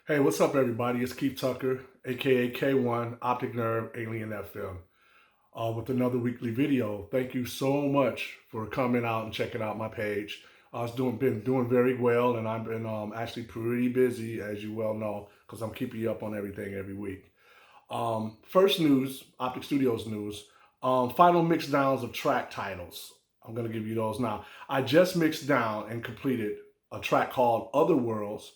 Hey, what's up, everybody? It's Keith Tucker, aka K-1, Optic Nerve, Alien FM, with another weekly video. Thank you so much for coming out and checking out my page. Been doing very well, and I've been actually pretty busy, as you well know, because I'm keeping you up on everything every week. First news, Optic Studios news. Final mix downs of track titles. I'm gonna give you those now. I just mixed down and completed a track called Other Worlds.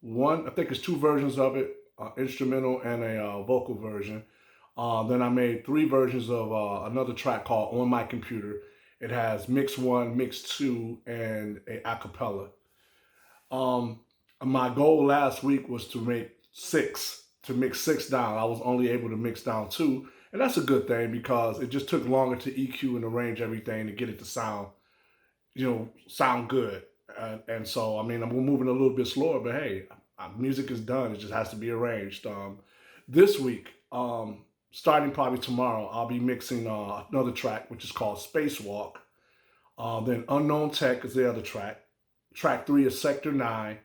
One, I think it's two versions of it, instrumental and a vocal version. Then I made three versions of another track called On My Computer. It has mix one, mix two, and a acapella. Um, my goal last week was to mix six down. I was only able to mix down two, and that's a good thing because it just took longer to EQ and arrange everything to get it to sound good. And so, I mean, I'm moving a little bit slower, but hey, music is done. It just has to be arranged. This week, starting probably tomorrow, I'll be mixing another track, which is called Spacewalk. Then Unknown Tech is the other track. Track 3 is Sector 9.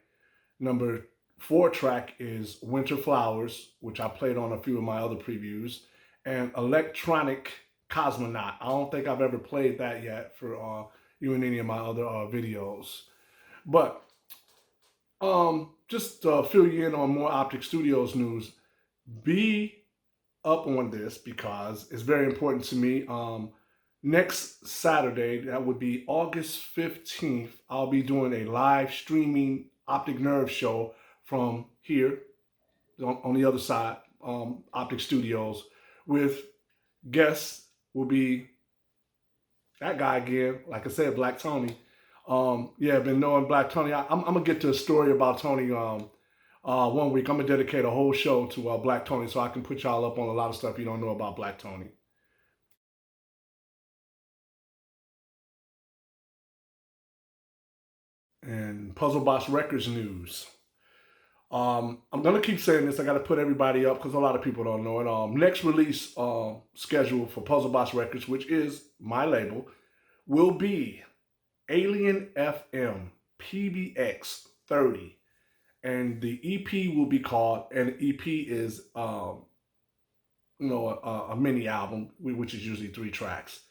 Number 4 track is Winter Flowers, which I played on a few of my other previews. And Electronic Cosmonaut. I don't think I've ever played that yet for you and any of my other videos. But just to fill you in on more Optic Studios news, be up on this because it's very important to me. Next Saturday, that would be August 15th, I'll be doing a live streaming Optic Nerve show from here on the other side, Optic Studios, with guests will be that guy again, like I said, Black Tony. Yeah, I've been knowing Black Tony. I'm gonna get to a story about Tony one week. I'm gonna dedicate a whole show to Black Tony so I can put y'all up on a lot of stuff you don't know about Black Tony. And Puzzlebox Records news. I'm gonna keep saying this. I gotta put everybody up because a lot of people don't know it. Next release schedule for Puzzlebox Records, which is my label, will be Alien FM PBX 30. And the EP will be called, and the EP is, a mini album, which is usually 3 tracks,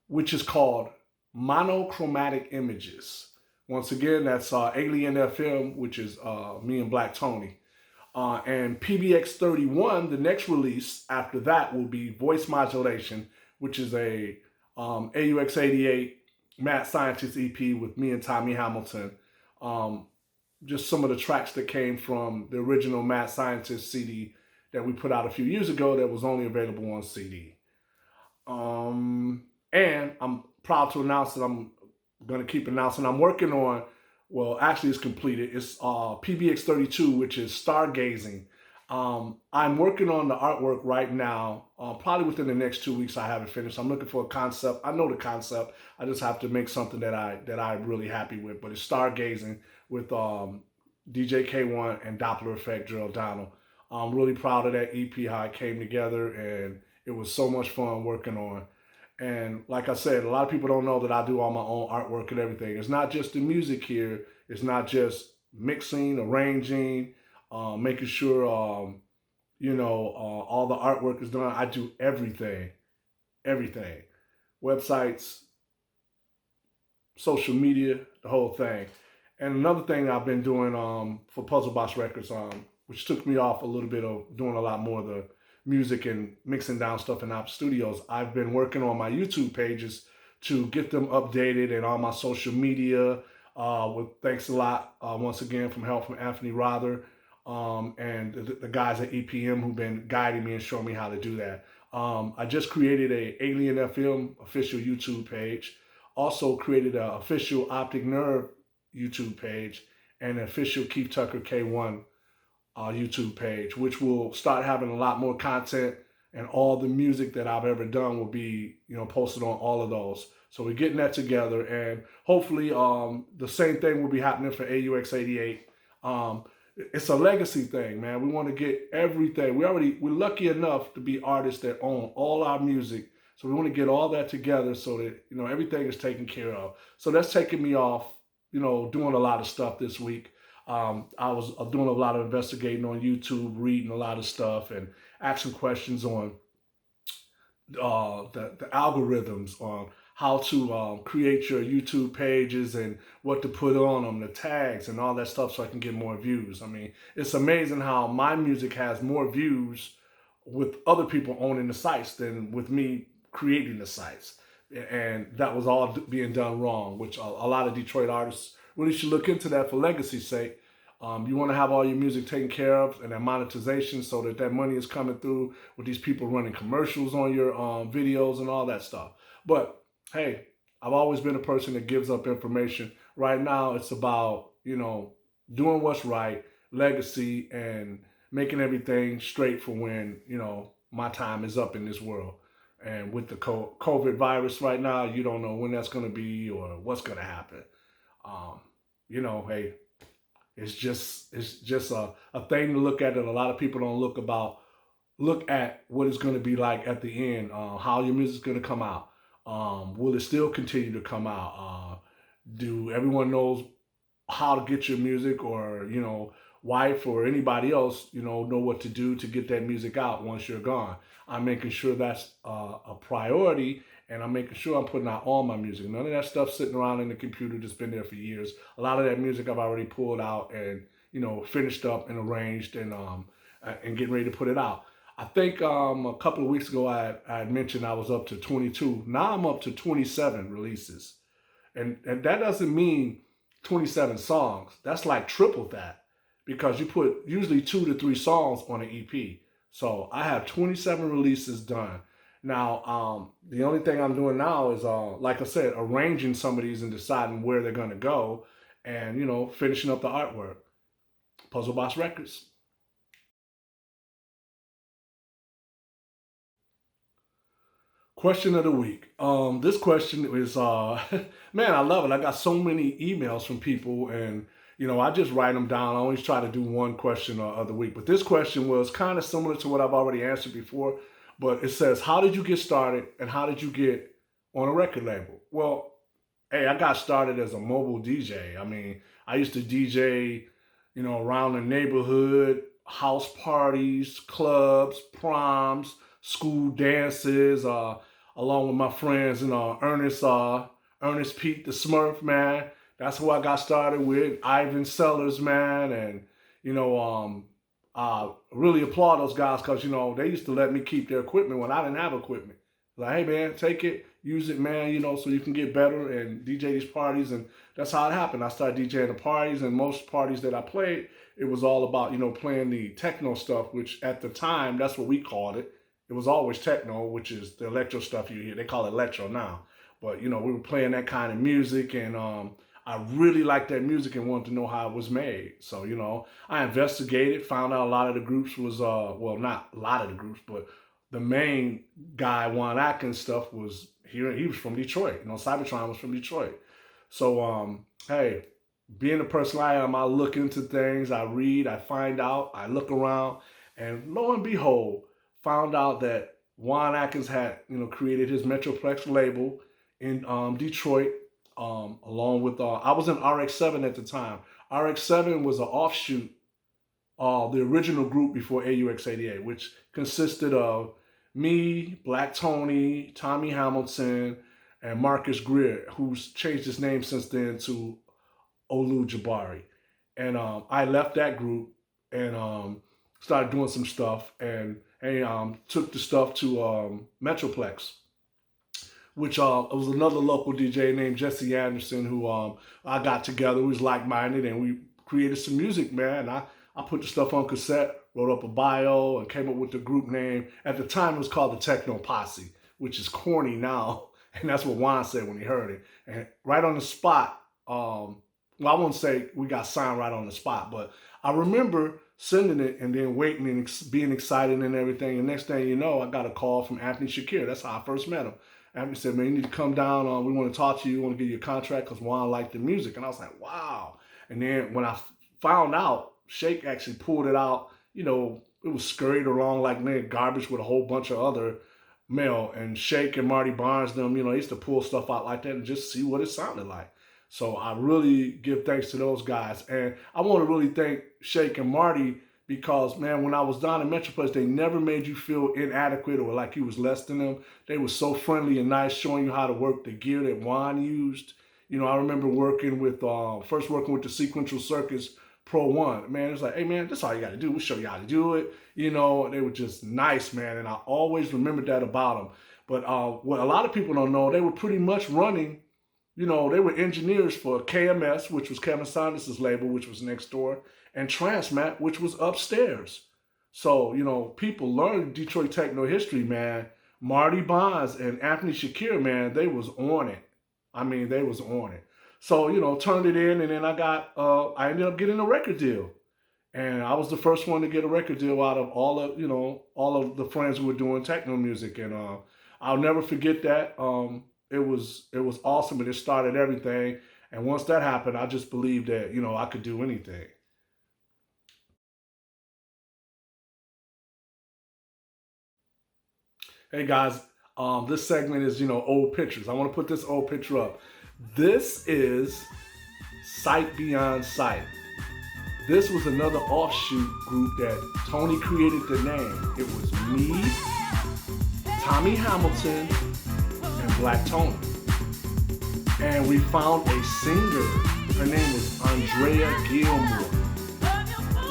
which is called Monochromatic Images. Once again, that's Alien FM, which is me and Black Tony. And PBX 31, the next release after that will be Voice Modulation, which is a AUX 88 Mad Scientist EP with me and Tommy Hamilton. Just some of the tracks that came from the original Mad Scientist CD that we put out a few years ago that was only available on CD. And I'm proud to announce that I'm going to keep announcing I'm working on, well, actually it's completed. It's PBX 32, which is Stargazing. I'm working on the artwork right now. Probably within the next 2 weeks I have it finished. I'm looking for a concept. I know the concept. I just have to make something that I'm really happy with. But it's Stargazing with DJ K-1 and Doppler Effect Drill Donald. I'm really proud of that EP, how it came together, and it was so much fun working on. And like I said, a lot of people don't know that I do all my own artwork and everything. It's not just the music here. It's not just mixing, arranging, making sure, all the artwork is done. I do everything. Websites, social media, the whole thing. And another thing I've been doing for Puzzlebox Records, which took me off a little bit of doing a lot more of the music and mixing down stuff in Optic Studios, I've been working on my YouTube pages to get them updated and on my social media. With thanks a lot once again from help from Anthony Rother and the guys at EPM who've been guiding me and showing me how to do that. I just created a Alien FM official YouTube page. Also created an official Optic Nerve YouTube page and an official Keith Tucker K1 YouTube page, which will start having a lot more content, and all the music that I've ever done will be, posted on all of those. So we're getting that together, and hopefully the same thing will be happening for AUX 88. It's a legacy thing, man. We want to get everything. We're lucky enough to be artists that own all our music. So we want to get all that together so that, everything is taken care of. So that's taking me off, doing a lot of stuff this week. I was doing a lot of investigating on YouTube, reading a lot of stuff, and asking questions on the algorithms, on how to create your YouTube pages and what to put on them, the tags and all that stuff, so I can get more views. I mean, it's amazing how my music has more views with other people owning the sites than with me creating the sites. And that was all being done wrong, which a lot of Detroit artists really should look into that for legacy's sake. You want to have all your music taken care of and that monetization, so that that money is coming through with these people running commercials on your videos and all that stuff. But hey, I've always been a person that gives up information. Right now, it's about, doing what's right, legacy, and making everything straight for when, my time is up in this world. And with the COVID virus right now, you don't know when that's going to be or what's going to happen. Um, hey, it's just a thing to look at that a lot of people don't look at what it's going to be like at the end. How your music's going to come out. Will it still continue to come out? Do everyone knows how to get your music, or wife or anybody else know what to do to get that music out once you're gone? I'm making sure that's a priority, and I'm making sure I'm putting out all my music. None of that stuff sitting around in the computer that's been there for years. A lot of that music I've already pulled out and finished up and arranged, and getting ready to put it out. I think a couple of weeks ago I had mentioned I was up to 22. Now I'm up to 27 releases. And that doesn't mean 27 songs. That's like triple that, because you put usually 2 to 3 songs on an EP. So I have 27 releases done. Now, the only thing I'm doing now is, like I said, arranging some of these and deciding where they're going to go, and, finishing up the artwork. Puzzlebox Records. Question of the week. This question is, man, I love it. I got so many emails from people, and I just write them down. I always try to do one question of the week, but this question was kind of similar to what I've already answered before. But it says, "How did you get started, and how did you get on a record label?" Well, hey, I got started as a mobile DJ. I mean, I used to DJ, around the neighborhood, house parties, clubs, proms, school dances, along with my friends, Ernest Pete the Smurf, man. That's who I got started with. Ivan Sellers, man, and really applaud those guys, because they used to let me keep their equipment when I didn't have equipment. Like, hey man, take it, use it, man, so you can get better and DJ these parties. And that's how it happened. I started DJing the parties, and most parties that I played, it was all about playing the techno stuff, which at the time, that's what we called it. It was always techno, which is the electro stuff you hear. They call it electro now. But, we were playing that kind of music, and I really liked that music and wanted to know how it was made. So, I investigated, found out a lot of the groups was, well, not a lot of the groups, but the main guy, Juan Atkins stuff, was here. He was from Detroit. Cybertron was from Detroit. So, hey, being the person I am, I look into things, I read, I find out, I look around, and lo and behold, found out that Juan Atkins had, created his Metroplex label in Detroit, along with, I was in RX-7 at the time. RX-7 was an offshoot of the original group before AUX-88, which consisted of me, Black Tony, Tommy Hamilton, and Marcus Greer, who's changed his name since then to Olu Jabari. And I left that group and started doing some stuff, and took the stuff to Metroplex, which was another local DJ named Jesse Anderson, who I got together. We was like-minded, and we created some music, man. I put the stuff on cassette, wrote up a bio, and came up with the group name. At the time, it was called the Techno Posse, which is corny now, and that's what Juan said when he heard it. And right on the spot, well, I won't say we got signed right on the spot, but I remember sending it and then waiting and being excited and everything. And next thing you know, I got a call from Anthony Shakir. That's how I first met him. Anthony said, "Man, you need to come down. We want to talk to you. We want to give you a contract because Juan liked the music." And I was like, wow. And then when I found out, Shake actually pulled it out. It was scurried along like garbage with a whole bunch of other mail. And Shake and Marty Barnes, them, they used to pull stuff out like that and just see what it sounded like. So I really give thanks to those guys. And I want to really thank Shake and Marty because, man, when I was down in Metroplex, they never made you feel inadequate or like you was less than them. They were so friendly and nice, showing you how to work the gear that Juan used. You know, I remember working with, first working with the Sequential Circus Pro 1. Man, it's like, hey, man, that's all you got to do. We'll show you how to do it. You know, they were just nice, man. And I always remembered that about them. But what a lot of people don't know, they were pretty much running, you know, they were engineers for KMS, which was Kevin Saunders' label, which was next door, and Transmat, which was upstairs. So, you know, people learned Detroit techno history, man. Marty Bonds and Anthony Shakir, man, they was on it. I mean, they was on it. So, you know, turned it in, and then I ended up getting a record deal. And I was the first one to get a record deal out of all of, you know, all of the friends who were doing techno music. And I'll never forget that. It was awesome, and it started everything. And once that happened, I just believed that, you know, I could do anything. Hey guys, this segment is, you know, old pictures. I want to put this old picture up. This is Sight Beyond Sight. This was another offshoot group that Tony created the name. It was me, Tommy Hamilton, and Black Tony. And we found a singer. Her name was Andrea Gilmore.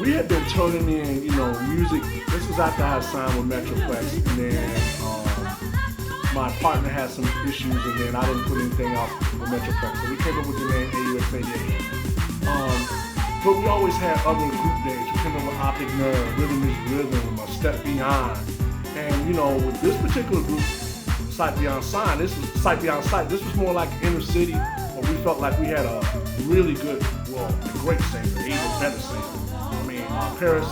We had been turning in, you know, music. This was after I had signed with Metroplex, and then my partner had some issues, and then I didn't put anything out with Metroplex. So we came up with the name AUX88. But we always had other group names. We came up with Optic Nerve, Rhythm is Rhythm, Step Beyond. And, you know, with this particular group, Sight Beyond Sight, this was more like inner city, but we felt like we had a really good, well, a great singer, even better singer. I mean, Paris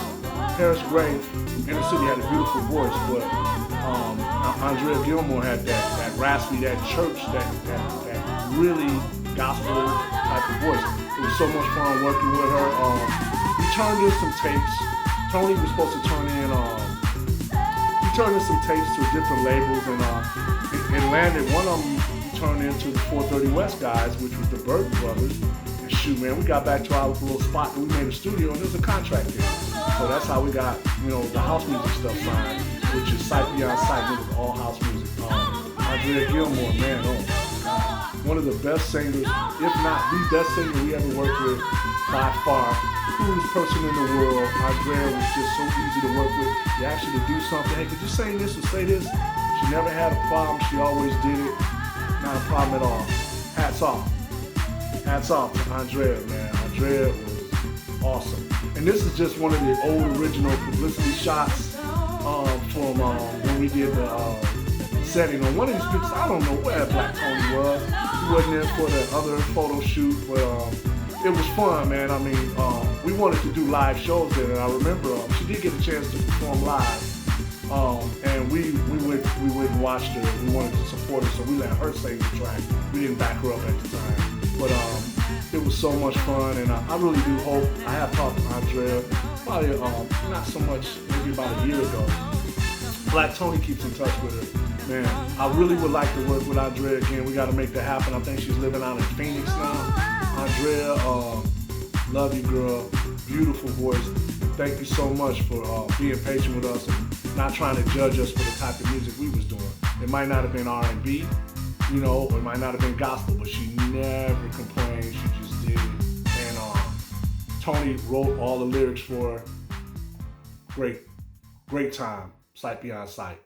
Gray from inner city had a beautiful voice, but Andrea Gilmore had that raspy, that church, that really gospel type of voice. It was so much fun working with her. We turned in some tapes. Tony was supposed to turn in, we turned in some tapes to different labels, and it landed. One of them turned into the 430 West guys, which was the Burton Brothers. And shoot, man, we got back to our little spot that we made a studio, and there's a contract there. So that's how we got, you know, the house music stuff signed, which is Sight Beyond Sight. It was all house music. Andrea Gilmore, man, one of the best singers, if not the best singer we ever worked with by far. Coolest person in the world. Andrea was just so easy to work with. You asked her to do something, hey, could you sing this or say this? She never had a problem. She always did it. Not a problem at all. Hats off. Hats off to Andrea, man. Andrea was awesome. And this is just one of the old original publicity shots from when we did the setting on one of these pictures. I don't know where Black Tony was. He wasn't there for the other photo shoot, but it was fun, man. I mean, we wanted to do live shows there, and I remember she did get a chance to perform live, and we went and watched her. We wanted to support her, so we let her sing the track. We didn't back her up at the time, but it was so much fun, and I really do hope. I have talked to Andrea, probably not so much, maybe about a year ago. Black Tony keeps in touch with her. Man, I really would like to work with Andrea again. We got to make that happen. I think she's living out in Phoenix now. Andrea, love you, girl. Beautiful voice. Thank you so much for being patient with us and not trying to judge us for the type of music we was doing. It might not have been R&B, you know, or it might not have been gospel, but she never complained. She just did it. And Tony wrote all the lyrics for her. Great time. Sight Beyond Sight.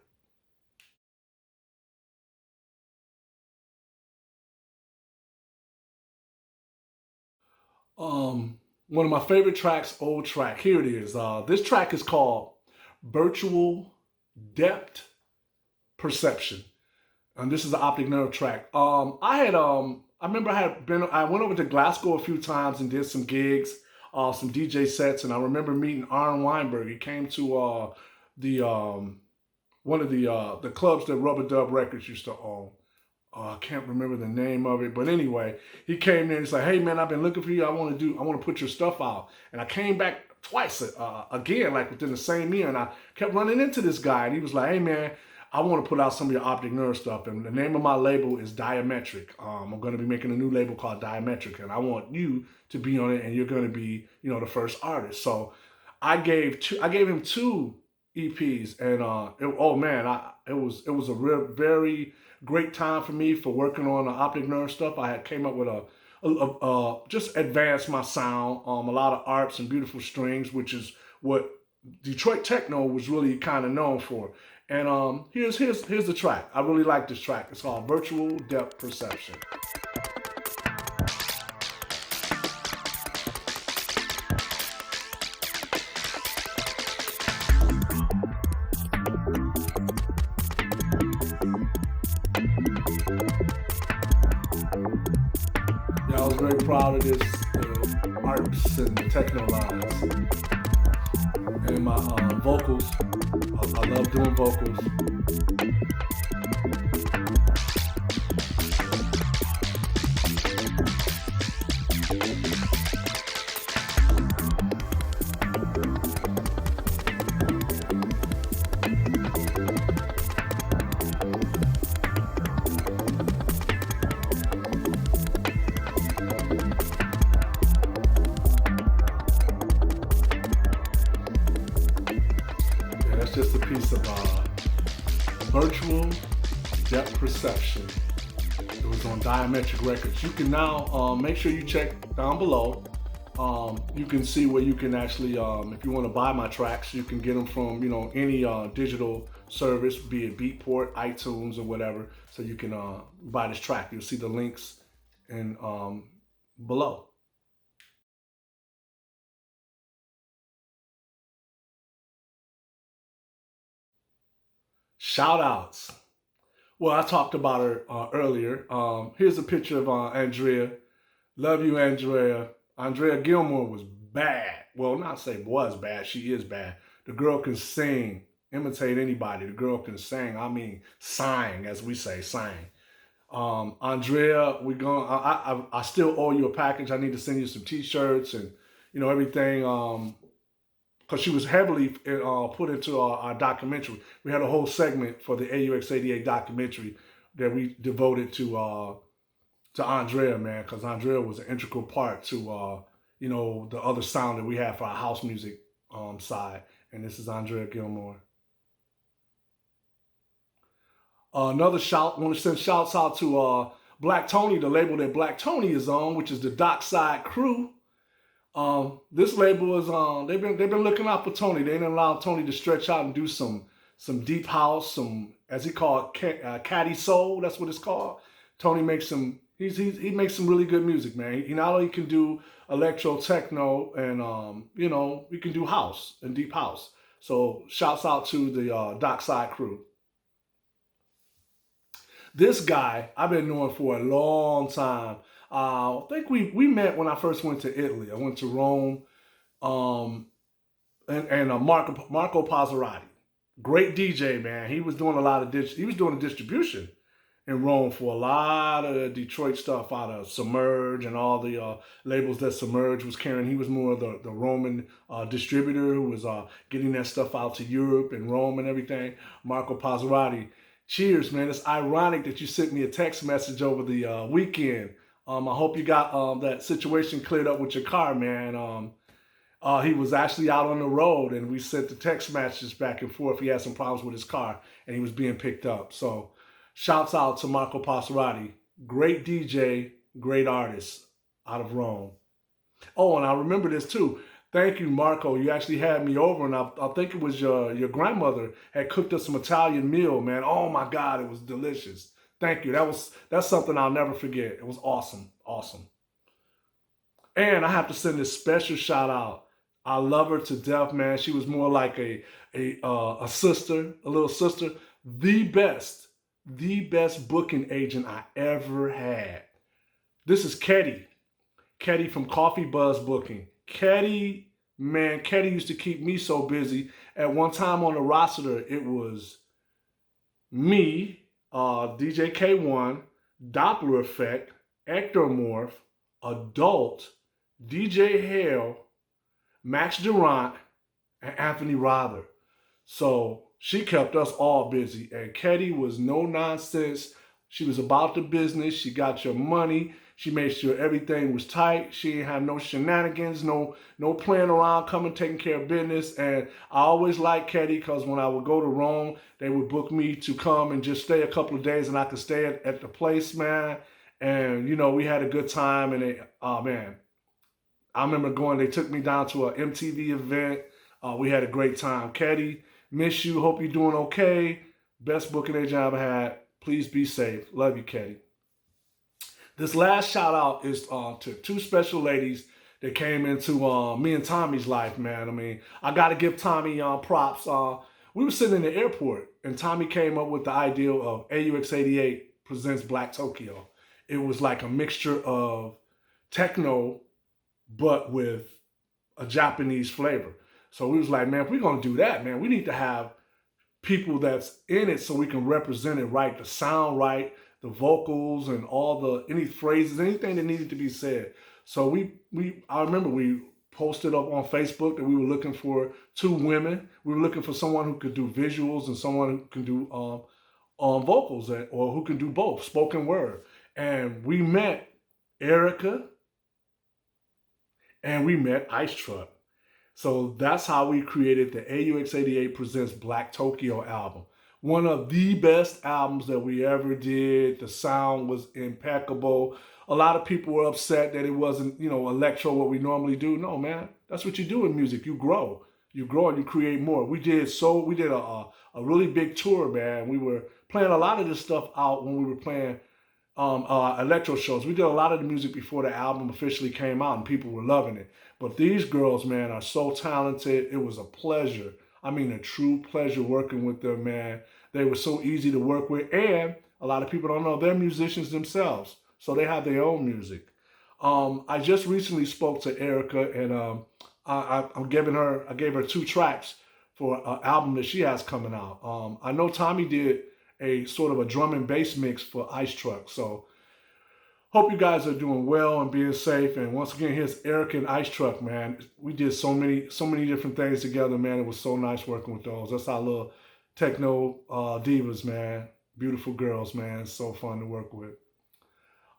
One of my favorite tracks, old track. Here it is. This track is called Virtual Depth Perception. And this is the Optic Nerve track. I remember I went over to Glasgow a few times and did some gigs, some DJ sets, and I remember meeting Aaron Weinberg. He came to one of the clubs that Rubber Dub Records used to own. I can't remember the name of it, but anyway, he came there and he's like, "Hey man, I've been looking for you. I want to put your stuff out." And I came back twice again, like within the same year, and I kept running into this guy, and he was like, "Hey man, I want to put out some of your Optic Nerve stuff, and the name of my label is Diametric. I'm going to be making a new label called Diametric, and I want you to be on it, and you're going to be, the first artist. So I gave him two EPs, and oh man, it was a real very great time for me for working on the Optic Nerve stuff. I had came up with just advanced my sound, a lot of arps and beautiful strings, which is what Detroit techno was really kind of known for. And here's the track. I really like this track. It's called Virtual Depth Perception. Yeah, I was very proud of this, the arps and the techno lines. And my vocals, I love doing vocals. That's just a piece of Virtual Depth Perception. It was on Diametric Records. You can now make sure you check down below. You can see where you can actually, if you want to buy my tracks, you can get them from any digital service, be it Beatport, iTunes, or whatever. So you can buy this track. You'll see the links in below. Shout outs. Well, I talked about her earlier. Here's a picture of Andrea. Love you, Andrea. Andrea Gilmore was bad. Well, not say was bad. She is bad. The girl can sing, imitate anybody. The girl can sing. I mean, sang, as we say, sang. Andrea, I still owe you a package. I need to send you some T-shirts and everything. Because she was heavily put into our documentary. We had a whole segment for the AUX88 documentary that we devoted to Andrea, man, because Andrea was an integral part to the other sound that we have for our house music side. And this is Andrea Gilmore. Another shout, I want to send shouts out to Black Tony, the label that Black Tony is on, which is the Dockside Crew. This label is they've been looking out for Tony. They didn't allow Tony to stretch out and do some deep house, some, as he called it, caddy soul. That's what it's called. Tony makes he makes some really good music, man. He not only can do electro, techno, and he can do house and deep house. So shouts out to the Dockside Crew. This guy I've been knowing for a long time. I think we met when I first went to Italy. I went to Rome, and Marco Puzzlebox, great DJ, man. He was doing the distribution in Rome for a lot of Detroit stuff out of Submerge and all the labels that Submerge was carrying. He was more of the Roman distributor who was getting that stuff out to Europe and Rome and everything. Marco Puzzlebox. Cheers, man. It's ironic that you sent me a text message over the weekend. I hope you got that situation cleared up with your car, man. He was actually out on the road, and we sent the text messages back and forth. He had some problems with his car, and he was being picked up. So shouts out to Marco Puzzlebox. Great DJ, great artist out of Rome. Oh, and I remember this too. Thank you, Marco. You actually had me over, and I think it was your grandmother had cooked us some Italian meal, man. Oh my God, it was delicious. Thank you. That's something I'll never forget. It was awesome, awesome. And I have to send this special shout out. I love her to death, man. She was more like a sister, a little sister. The best booking agent I ever had. This is Ketty from Coffee Buzz Booking. Ketty used to keep me so busy. At one time on the roster, it was me, DJ K-1, Doppler Effect, Ectomorph, Adult, DJ Hale, Max Durant, and Anthony Rother. So she kept us all busy. And Ketty was no nonsense. She was about the business. She got your money. She made sure everything was tight. She didn't have no shenanigans, no playing around, coming taking care of business. And I always liked Ketty because when I would go to Rome, they would book me to come and just stay a couple of days, and I could stay at the place, man. And you know, we had a good time. And oh man, I remember going. They took me down to an MTV event. We had a great time. Ketty, miss you. Hope you're doing okay. Best booking agent I ever had. Please be safe. Love you, Ketty. This last shout out is to two special ladies that came into me and Tommy's life, man. I mean, I got to give Tommy props. We were sitting in the airport, and Tommy came up with the idea of AUX88 presents Black Tokyo. It was like a mixture of techno, but with a Japanese flavor. So we was like, man, if we're going to do that, man, we need to have people that's in it so we can represent it right, the sound right, the vocals and any phrases, anything that needed to be said. So I remember we posted up on Facebook that we were looking for two women. We were looking for someone who could do visuals and someone who can do vocals, or who can do both, spoken word. And we met Erica and we met Ice Truck. So that's how we created the AUX88 Presents Black Tokyo album. One of the best albums that we ever did. The sound was impeccable. A lot of people were upset that it wasn't, electro, what we normally do. No, man, that's what you do in music. You grow. You grow and you create more. We did a really big tour, man. We were playing a lot of this stuff out when we were playing electro shows. We did a lot of the music before the album officially came out, and people were loving it. But these girls, man, are so talented. It was a pleasure. I mean, a true pleasure working with them, man. They were so easy to work with, and a lot of people don't know they're musicians themselves, so they have their own music. I just recently spoke to Erica, and I gave her 2 tracks for an album that she has coming out. I know Tommy did a sort of a drum and bass mix for Ice Truck, so hope you guys are doing well and being safe. And once again, here's Erica and Ice Truck, man. We did so many different things together, man. It was so nice working with those. That's our little techno divas, man. Beautiful girls, man. It's so fun to work with.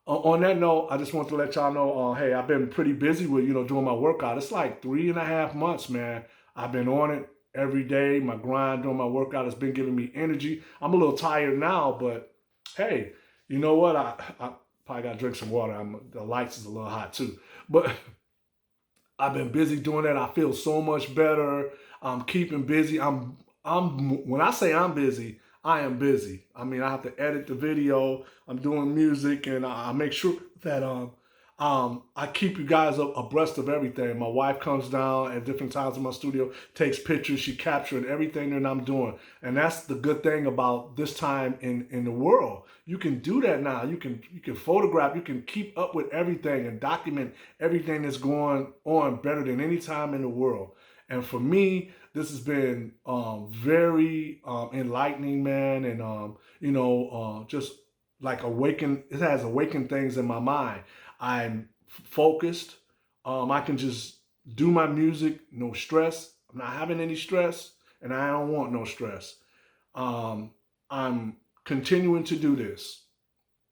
On that note, I just want to let y'all know, hey, I've been pretty busy with, doing my workout. It's like 3.5 months, man. I've been on it every day. My grind, doing my workout has been giving me energy. I'm a little tired now, but hey, you know what? I probably got to drink some water. The lights is a little hot too. But I've been busy doing that. I feel so much better. I'm keeping busy. When I say I'm busy, I am busy. I mean, I have to edit the video. I'm doing music, and I make sure that I keep you guys abreast of everything. My wife comes down at different times in my studio, takes pictures. She captured everything that I'm doing. And that's the good thing about this time in the world. You can do that now. You can photograph. You can keep up with everything and document everything that's going on better than any time in the world. And for me, this has been very enlightening, man. And, just like it has awakened things in my mind. I'm focused. I can just do my music, no stress. I'm not having any stress, and I don't want no stress. I'm continuing to do this,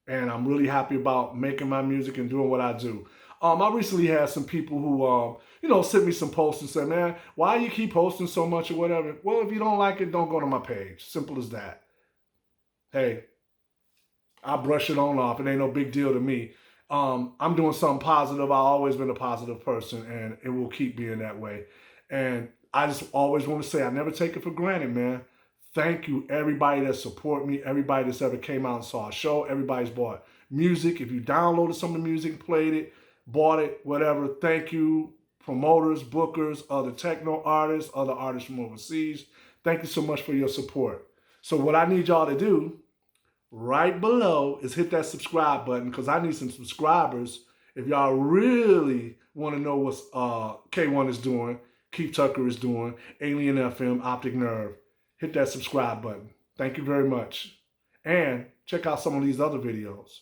and I'm really happy about making my music and doing what I do. I recently had some people who, sent me some posts and said, man, why you keep posting so much or whatever? Well, if you don't like it, don't go to my page. Simple as that. Hey, I brush it on off. It ain't no big deal to me. I'm doing something positive. I've always been a positive person, and it will keep being that way. And I just always want to say, I never take it for granted, man. Thank you, everybody that support me, everybody that's ever came out and saw a show, everybody's bought music. If you downloaded some of the music, played it, bought it, whatever, thank you. Promoters, bookers, other techno artists, other artists from overseas. Thank you so much for your support. So what I need y'all to do right below is hit that subscribe button, because I need some subscribers. If y'all really want to know what K-1 is doing, Keith Tucker is doing, Alien FM, Optic Nerve, hit that subscribe button. Thank you very much. And check out some of these other videos.